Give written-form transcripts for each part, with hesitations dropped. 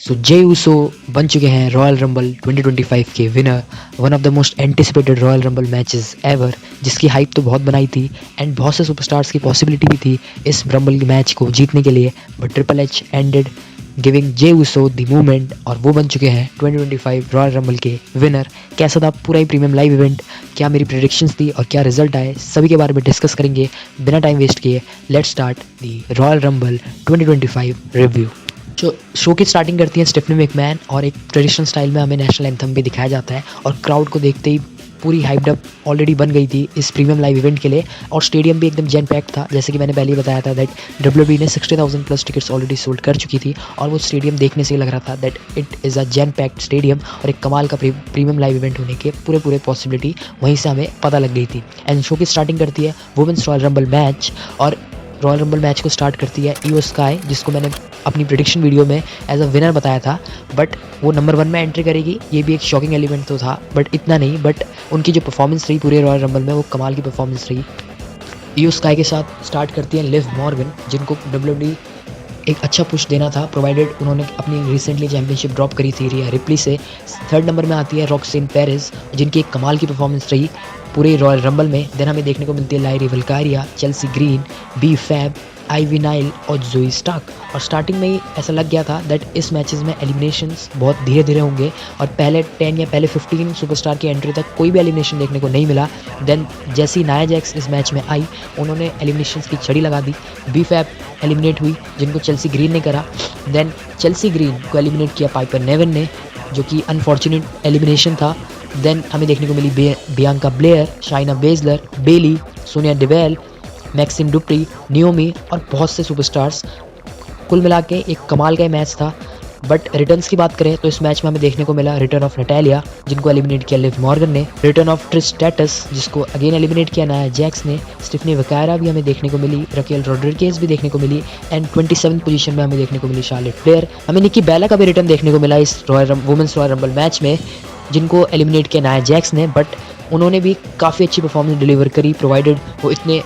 सो Jey Uso बन चुके हैं रॉयल रंबल 2025 के winner. One of the most anticipated royal rumble matches ever, जिसकी हाइप तो बहुत बनाई थी एंड बहुत से सुपरस्टार्स की पॉसिबिलिटी भी थी इस रंबल मैच को जीतने के लिए, but triple H ended giving Jey Uso the movement और वो बन चुके हैं 2025 रॉयल रंबल के विनर। कैसा था पूरा ही प्रीमियम लाइव इवेंट, क्या मेरी प्रेडिक्शंस थी और क्या रिजल्ट आए, सभी के बारे में डिस्कस करेंगे बिना टाइम वेस्ट किए। Let's start the Royal Rumble 2025 review. Show की स्टार्टिंग करती है स्टेफनी मैकमैन और एक ट्रेडिशनल स्टाइल में हमें नेशनल एंथम भी दिखाया जाता है और क्राउड को देखते ही पूरी हाइप्ड अप ऑलरेडी बन गई थी इस प्रीमियम लाइव इवेंट के लिए। और स्टेडियम भी एकदम जैम पैक्ड था, जैसे कि मैंने पहले ही बताया था दैट डब्ल्यूडब्ल्यूई ने 60,000 प्लस टिकट्स ऑलरेडी सोल्ड कर चुकी थी और वो स्टेडियम देखने से ही लग रहा था that it is a jam packed stadium और एक कमाल का प्रीमियम लाइव इवेंट होने के पूरे पॉसिबिलिटी वहीं से हमें पता लग गई थी। एंड शो की स्टार्टिंग करती है वुमेन्स रॉयल रंबल मैच और रॉयल रंबल मैच को स्टार्ट करती है ईओ स्काई, जिसको मैंने अपनी प्रेडिक्शन वीडियो में एज अ विनर बताया था, बट वो नंबर 1 में एंट्री करेगी। ये भी एक शॉकिंग एलिमेंट तो था, बट इतना नहीं, बट उनकी जो परफॉर्मेंस रही पूरे रॉयल रंबल में वो कमाल की परफॉर्मेंस रही। ईओ स्काई के साथ स्टार्ट करती है लिव मॉर्गन, जिनको डब्ल्यूडब्ल्यूई एक अच्छा पुश देना था प्रोवाइडेड उन्होंने अपनी रिसेंटली चैंपियनशिप ड्रॉप करी थी रिया रिप्ली से। थर्ड नंबर में आती है रॉक्सेन पेरिस, जिनकी एक कमाल की परफॉर्मेंस रही पूरे रॉयल रंबल में। देन हमें देखने को मिलती है Lyra Valkyria, Chelsea Green, B Fab, Ivy Nile और जोई स्टार्क। और स्टार्टिंग में ही ऐसा लग गया था दैट इस मैचेस में एलिमिनेशंस बहुत धीरे धीरे होंगे और पहले 10 या पहले 15 सुपरस्टार की एंट्री तक कोई भी एलिमिनेशन देखने को नहीं मिला। देन जैसी नाया जैक्स इस मैच में आई, उन्होंने एलिमिनेशंस की छड़ी लगा दी। बी फैब एलिमिनेट हुई, जिनको चेल्सी ग्रीन ने करा। देन चेल्सी ग्रीन को एलिमिनेट किया पाइपर नेवन ने, जो कि अनफॉर्चुनेट एलिमिनेशन था। देन हमें देखने को मिली बियांका ब्लेयर, शाइना बेजलर, बेली, सोनिया डिवेल, मैक्सिम डुप्री, नियोमी और बहुत से सुपरस्टार्स। कुल मिला के एक कमाल का मैच था। बट रिटर्न्स की बात करें तो इस मैच में हमें देखने को मिला रिटर्न ऑफ नटालिया, जिनको एलिमिनेट किया लिव मॉर्गन ने, रिटर्न ऑफ ट्रिश स्टेटस, जिसको अगेन एलिमिनेट किया नाया जैक्स ने, स्टिफनी वकायरा भी हमें देखने को मिली, रकेल रॉड्रिगेज भी देखने को मिली एंड 27th पोजीशन में हमें देखने को मिली शार्लेट फ्लेयर। हमें निकी बेला का भी रिटर्न देखने को मिला इस वुमेन्स रॉयल रंबल मैच में, जिनको एलिमिनेट किया नाया जैक्स ने, बट उन्होंने भी काफ़ी अच्छी परफॉर्मेंस डिलीवर करी प्रोवाइडेड वो इतने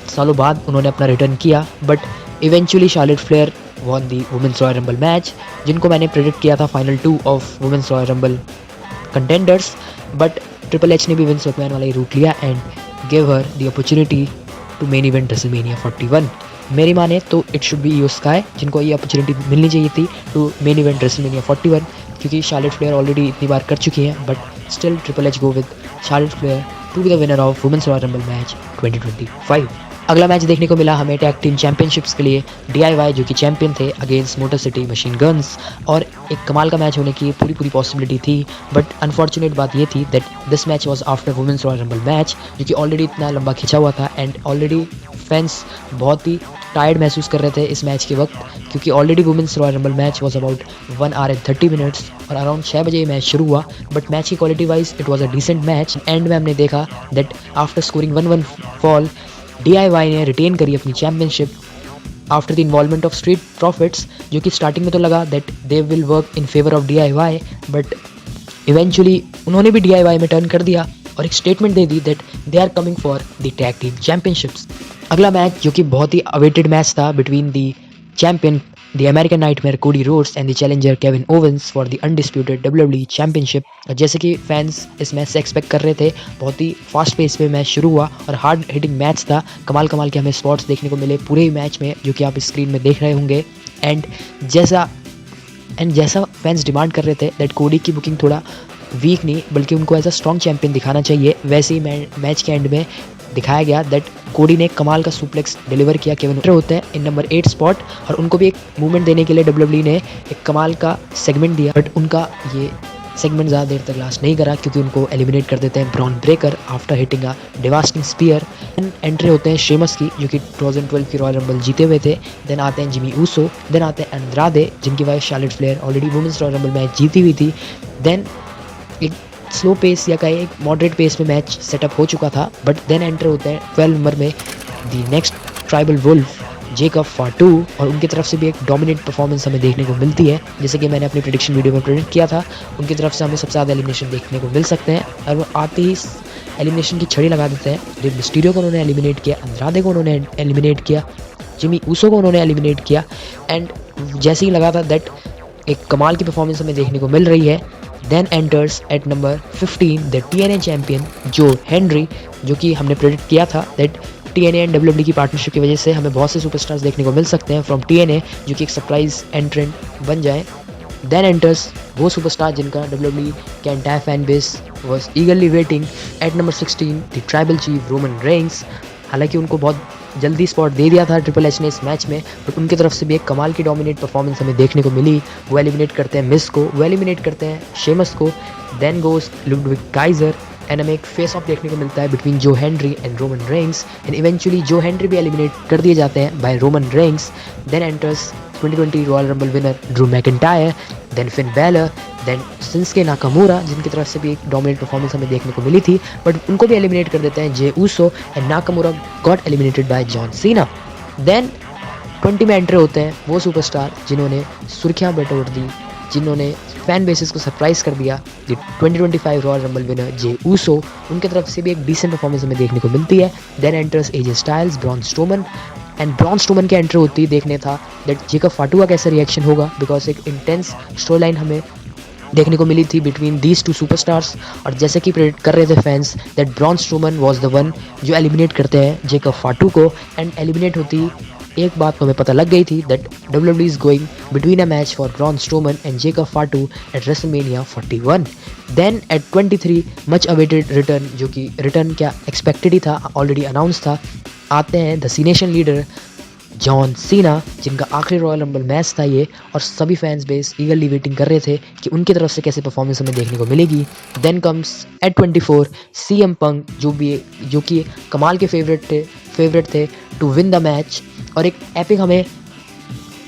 सालों बाद उन्होंने अपना रिटर्न किया। But eventually Charlotte Flair won the women's Royal Rumble match, जिनको मैंने प्रेडिक्ट किया था final 2 of women's Royal Rumble contenders. But triple H ने भी विंस मैकमैन वाला ही रूट लिया and give her the opportunity to main event WrestleMania 41। मेरी माने तो it should be Iyo Sky, जिनको ये अपॉर्चुनिटी मिलनी चाहिए थी टू मेन इवेंट रेसलमेनिया 41, क्योंकि शार्लेट फ्लेयर ऑलरेडी इतनी बार कर चुकी हैं। But still triple H go with Charlotte Flair to be the winner of women's Royal Rumble match 2025। अगला मैच देखने को मिला हमें टैग टीम चैंपियनशिप्स के लिए DIY, जो कि चैंपियन थे, against motor city machine guns. और एक कमाल का मैच होने की पूरी पॉसिबिलिटी थी, बट अनफॉर्चुनेट बात ये थी that this match was after women's Royal Rumble match, जो कि ऑलरेडी इतना लंबा खिंचा हुआ था एंड ऑलरेडी फैंस बहुत ही टायर्ड महसूस कर रहे थे इस मैच के वक्त, क्योंकि already women's Royal Rumble match was about 1 hour and 30 minutes और अराउंड 6 बजे ये मैच शुरू हुआ। बट मैच की quality wise it was a decent match. End में हमने देखा that after scoring 1-1 fall, DIY ने रिटेन करी अपनी championship after the involvement of Street Profits, जो कि स्टार्टिंग में तो लगा that they will work in favour of DIY, but eventually उन्होंने भी DIY में टर्न कर दिया और एक स्टेटमेंट दे दी that they are coming for the tag team championships. अगला मैच, जो कि बहुत ही अवेटेड मैच था between the champion the American Nightmare Cody Rhodes and the challenger Kevin Owens for the undisputed WWE championship. जैसे कि फैंस इस match से एक्सपेक्ट कर रहे थे, बहुत ही फास्ट पेस पे मैच शुरू हुआ और हार्ड हिटिंग मैच था। कमाल के हमें स्पॉट्स देखने को मिले पूरे ही मैच में, जो कि आप स्क्रीन में देख रहे होंगे। एंड जैसा फैंस डिमांड कर रहे थे दैट कोडी की बुकिंग थोड़ा वीक नहीं बल्कि उनको एज अ स्ट्रॉन्ग चैंपियन दिखाना चाहिए, वैसे ही मैच के एंड में दिखाया गया दैट कोडी ने कमाल का सुप्लेक्स डिलीवर किया। केविन होते हैं इन नंबर 8 स्पॉट और उनको भी एक मूवमेंट देने के लिए WWE ने एक कमाल का सेगमेंट दिया, बट उनका ये सेगमेंट ज़्यादा देर तक लास्ट नहीं करा, क्योंकि उनको एलिमिनेट कर देते हैं Bron Breakker after hitting a devastating spear. Entry होते हैं शेमस की, जो कि 2012 की रॉयल रंबल जीते हुए थे। देन आते हैं जिमी ऊसो, देन आते हैं अंद्रादे, जिनकी wife Charlotte Flair already women's Royal Rumble match जीती हुई थी। देन एक स्लो पेस या कहीं एक मॉडरेट पेस में मैच सेटअप हो चुका था, बट देन एंटर होते हैं 12 नंबर में the next tribal wolf Jacob Fatu, और उनकी तरफ से भी एक डोमिनेट परफॉर्मेंस हमें देखने को मिलती है, जैसे कि मैंने अपनी प्रेडिक्शन वीडियो में प्रेडिक्ट किया था। उनकी तरफ से हमें सबसे ज़्यादा एलिमिनेशन देखने को मिल सकते हैं और वो आते ही एलिमिनेशन की छड़ी लगा देते हैं। रिक मिस्टीरियो को उन्होंने एलिमिनेट किया, अंद्रादे को उन्होंने एलिमिनेट किया, जिमी ऊसो को उन्होंने एलिमिनेट किया। एंड जैसे ही लगा था दैट एक कमाल की परफॉर्मेंस हमें देखने को मिल रही है। Then enters at number 15 the TNA champion Joe Hendry, जो कि हमने प्रेडिक्ट किया था दैट TNA एंड WWE की पार्टनरशिप की वजह से हमें बहुत से सुपरस्टार्स देखने को मिल सकते हैं फ्रॉम TNA, जो कि एक सरप्राइज एंट्रेंट बन जाए। देन एंटर्स वो सुपरस्टार जिनका WWE के entire fan base was ईगरली waiting eight number 16 the tribal chief Roman Reigns. हालांकि उनको बहुत जल्दी स्पॉट दे दिया था ट्रिपल एच ने इस मैच में, बट उनकी तरफ से भी एक कमाल की डोमिनेट परफॉर्मेंस हमें देखने को मिली। वो एलिमिनेट करते हैं मिस को, वो एलिमिनेट करते हैं शेमस को। Then goes Ludwig Kaiser and हमें एक फेस ऑफ देखने को मिलता है between Joe Hendry and Roman Reigns, and eventually Joe Hendry भी एलिमिनेट कर दिए जाते हैं by Roman Reigns. Then enters 2020 Royal Rumble winner Drew McIntyre, then Finn Balor, then Shinsuke Nakamura, जिनकी तरफ से भी एक डोमिनेट परफॉर्मेंस हमें देखने को मिली थी, बट उनको भी एलिमिनेट कर देते हैं Jey Uso, and Nakamura got eliminated by John Cena. Then 20 में एंटर होते हैं वो सुपरस्टार जिन्होंने सुर्खियां बटोर दी, जिन्होंने फैन बेसिस को सरप्राइज कर दिया, the 2025 royal Rumble winner Jey Uso. उनकी तरफ से भी एक डिसेंट परफॉर्मेंस हमें देखने को मिलती है। Then enters AJ Styles, Braun Strowman, and Braun Strowman के एंटर होती देखने था दैट जेकब फाटू का कैसा रिएक्शन होगा, बिकॉज एक इंटेंस स्टोरी लाइन हमें देखने को मिली थी बिटवीन दीज टू सुपरस्टार्स। और जैसे कि प्रेडिक्ट कर रहे थे fans that Braun Strowman was the one जो एलिमिनेट करते हैं जेकब फाटू को, एंड एलिमिनेट होती एक बात तो हमें पता लग गई थी that WWE is going between a match for Braun Strowman and Jacob Fatu at WrestleMania 41। Then at 23 much awaited return, जो कि रिटर्न क्या एक्सपेक्टेड ही था, ऑलरेडी अनाउंस था, आते हैं द सीनेशन लीडर जॉन सीना, जिनका आखिरी रॉयल रंबल मैच था ये, और सभी फैंस बेस ईगरली वेटिंग कर रहे थे कि उनकी तरफ से कैसे परफॉर्मेंस हमें देखने को मिलेगी। देन कम्स एट 24 CM पंक, जो कि कमाल के फेवरेट थे टू विन द मैच, और एक एपिक हमें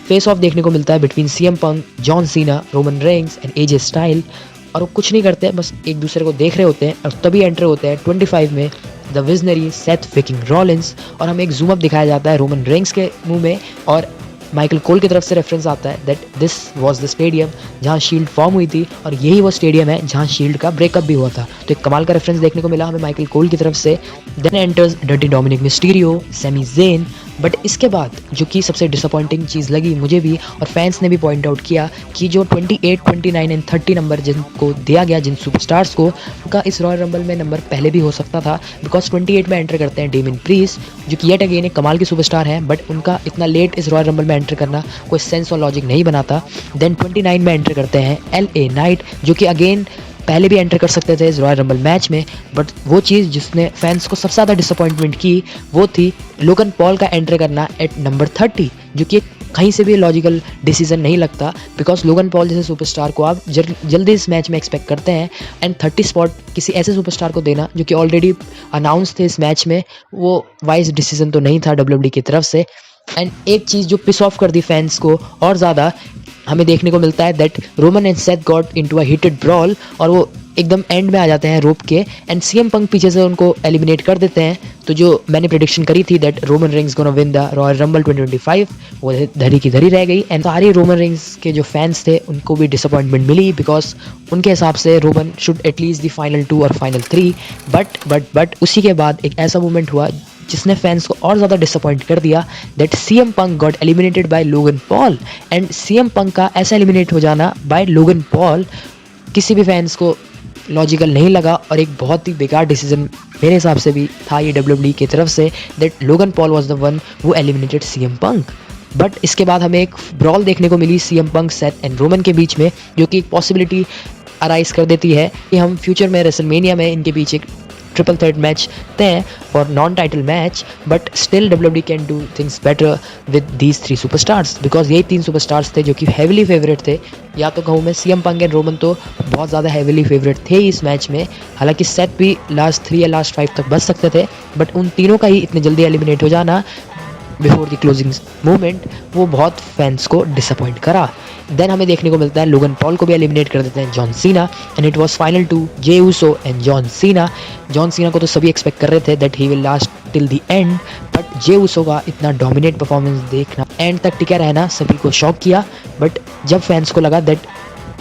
फेस ऑफ देखने को मिलता है between CM punk, John Cena, Roman Reigns and AJ style. और वो कुछ नहीं करते हैं, बस एक दूसरे को देख रहे होते हैं, और तभी एंटर होते हैं 25 में the visionary Seth fricking Rollins, और हमें एक जूम अप दिखाया जाता है रोमन रेंस के मुंह में, और माइकल कोल की तरफ से रेफरेंस आता है that this was the stadium जहां शील्ड फॉर्म हुई थी, और यही वो स्टेडियम है जहां शील्ड का ब्रेकअप भी हुआ था। तो एक कमाल का रेफरेंस देखने को मिला हमें माइकल कोल की तरफ से। Then enters Dirty Dominik Mysterio, Sami Zayn, but इसके बाद जो कि सबसे डिसअपॉइंटिंग चीज़ लगी मुझे भी, और फैंस ने भी पॉइंट आउट किया कि जो 28, 29 एंड 30 नंबर जिनको दिया गया जिन सुपरस्टार्स को, उनका इस रॉयल रंबल में नंबर पहले भी हो सकता था, बिकॉज 28 में एंटर करते हैं डेमिन प्रीस्ट, जो कि येट अगेन एक कमाल की सुपरस्टार है, बट उनका इतना लेट इस रॉयल रंबल में एंटर करना कोई सेंस और लॉजिक नहीं बनाता। देन 29 में एंटर करते हैं LA नाइट, जो कि अगेन पहले भी एंटर कर सकते थे इस रॉयल रंबल मैच में, बट वो चीज़ जिसने फैंस को सबसे ज़्यादा डिसअपॉइंटमेंट की वो थी लोगन पॉल का एंटर करना एट नंबर 30, जो कि कहीं से भी लॉजिकल डिसीजन नहीं लगता, बिकॉज लोगन पॉल जैसे सुपरस्टार को आप जल्दी इस मैच में एक्सपेक्ट करते हैं, एंड 30 स्पॉट किसी ऐसे सुपरस्टार को देना जो कि ऑलरेडी अनाउंस थे इस मैच में, वो वाइज डिसीजन तो नहीं था WWE की तरफ से। एंड एक चीज़ जो पिस ऑफ कर दी फैंस को और ज़्यादा हमें देखने को मिलता है that Roman and Seth got into a heated brawl, और वो एकदम एंड में आ जाते हैं रोप के, एंड CM पंक पीछे से उनको एलिमिनेट कर देते हैं। तो जो मैंने प्रेडिक्शन करी थी that Roman Reigns gonna win the Royal Rumble 2025, वो धरी की धरी रह गई, एंड सारे रोमन रेंस के जो फैंस थे उनको भी डिसअपॉइंटमेंट मिली, बिकॉज उनके हिसाब से Roman should at least the final 2 और फाइनल 3, बट उसी के बाद एक ऐसा मोमेंट हुआ जिसने फैंस को और ज़्यादा डिसअपॉइंट कर दिया that CM punk got eliminated bye Logan Paul, and CM पंक का ऐसा एलिमिनेट हो जाना बाय लोगन पॉल किसी भी फैंस को लॉजिकल नहीं लगा, और एक बहुत ही बेकार डिसीजन मेरे हिसाब से भी था ये WWE की तरफ say that Logan Paul was the one who eliminated CM punk. But इसके बाद हमें एक ब्रॉल देखने को मिली CM punk, Seth and Roman के बीच में, जो कि एक पॉसिबिलिटी अराइज कर देती है कि हम फ्यूचर में रेसलमेनिया में इनके बीच एक ट्रिपल थ्रेट मैच तय for non title match, but still WWE can do things better with these 3 superstars, because यही 3 सुपरस्टार्स थे जो कि हैविली फेवरेट थे। या तो कहूँ मैं CM पंक एंड रोमन तो बहुत ज़्यादा हैविली फेवरेट थे इस मैच में, हालांकि सेथ भी लास्ट 3 या लास्ट 5 तक बच सकते थे, बट उन तीनों का ही इतने जल्दी एलिमिनेट हो जाना बिफोर द क्लोजिंग मोमेंट वो बहुत फैंस को डिसअपॉइंट करा। देन हमें देखने को मिलता है लोगन पॉल को भी एलिमिनेट कर देते हैं जॉन सीना, and it was final 2 J Uso and John Cena. John Cena को तो सभी एक्सपेक्ट कर रहे थे that he will last till the end, but Jey Uso का इतना डोमिनेट परफॉर्मेंस देखना, एंड तक टिका रहना सभी को शॉक किया। बट जब फैंस को लगा that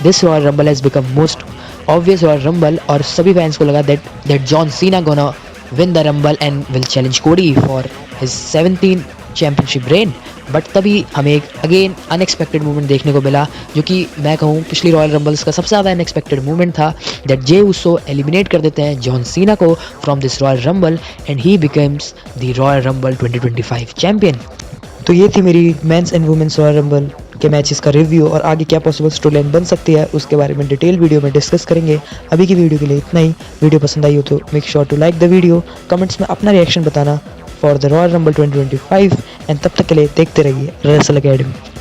this Royal Rumble has become most obvious Royal Rumble, और सभी फैंस को लगा that John Cena gonna win the Rumble and will challenge Cody for his 17th championship reign, but तभी हमें एक अगेन अनएक्सपेक्टेड मूवमेंट देखने को मिला, जो कि मैं कहूँ पिछली रॉयल रंबल्स का सबसे ज़्यादा अनएक्सपेक्टेड मूवमेंट था, दैट जे उसो एलिमिनेट कर देते हैं जॉन सीना को from this Royal Rumble and he becomes the Royal Rumble 2025 champion. तो ये थी मेरी men's and women's Royal Rumble के मैचेस का रिव्यू, और आगे क्या पॉसिबल स्टोरी लाइन बन सकती है उसके बारे में डिटेल वीडियो में डिस्कस करेंगे। अभी की वीडियो के लिए इतना ही। वीडियो पसंद आई हो तो make sure to like the video, comments में अपना रिएक्शन बताना for the Royal Rumble 2025 and तब तक के लिए देखते रहिए रेसल एकेडमी।